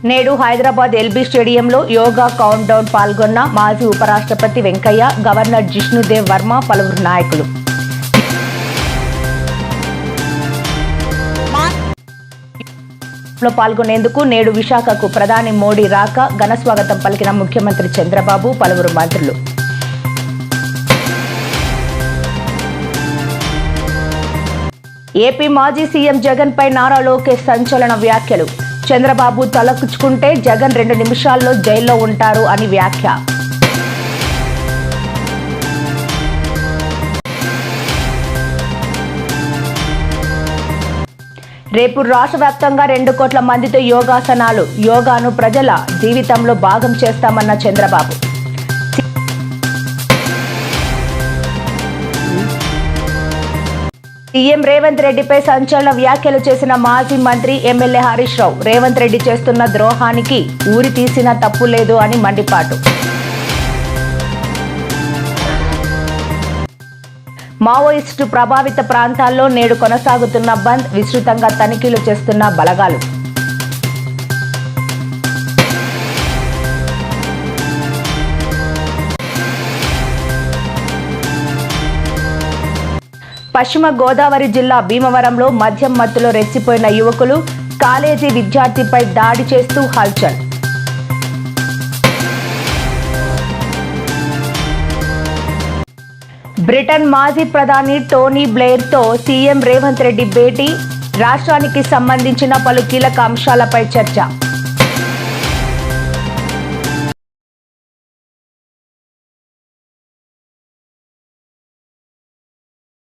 నేడు హైదరాబాద్ ఎల్బీ స్టేడియంలో yoga count down పాల్గొన్న మాజీ ఉపరాష్ట్రపతి వెంకయ్య, గవర్నర్ జిష్ణుదేవ్ వర్మ, పలువురు నాయకులు. పాల్గొనేందుకు నేడు విశాఖకు ప్రధాని మోడీ రాక ఘన స్వాగతం పలికిన ముఖ్యమంత్రి చంద్రబాబు, పలువురు మంత్రులు. ఏపీ మాజీ సీఎం జగన్ పై నారా లోకేష్ సంచలన వ్యాఖ్యలు. చంద్రబాబు తలకుచ్చుకుంటే జగన్ 2 నిమిషాల్లో జైల్లో ఉంటారు అని వ్యాఖ్య. రేపు రాష్ట్ర వ్యాప్తంగా 2 కోట్ల మందితో యోగాసనాలు. యోగాను ప్రజల జీవితంలో భాగం చేస్తామన్న చంద్రబాబు. సీఎం రేవంత్ రెడ్డిపై సంచలన వ్యాఖ్యలు చేసిన మాజీ మంత్రి ఎమ్మెల్యే హరీష్ రావు. రేవంత్ రెడ్డి చేస్తున్న ద్రోహానికి ఊరి తీసిన తప్పు లేదు అని మండిపాటు. మావోయిస్టు ప్రభావిత ప్రాంతాల్లో నేడు కొనసాగుతున్న బంద్. విస్తృతంగా తనిఖీలు చేస్తున్న బలగాలు. పశ్చిమ గోదావరి జిల్లా భీమవరంలో మద్యం మత్తులో రెచ్చిపోయిన యువకులు. కాలేజీ విద్యార్థిపై దాడి చేస్తూ హల్చల్. బ్రిటన్ మాజీ ప్రధాని టోనీ బ్లెయిర్తో సీఎం రేవంత్ రెడ్డి భేటీ. రాష్ట్రానికి సంబంధించిన పలు కీలక అంశాలపై చర్చ.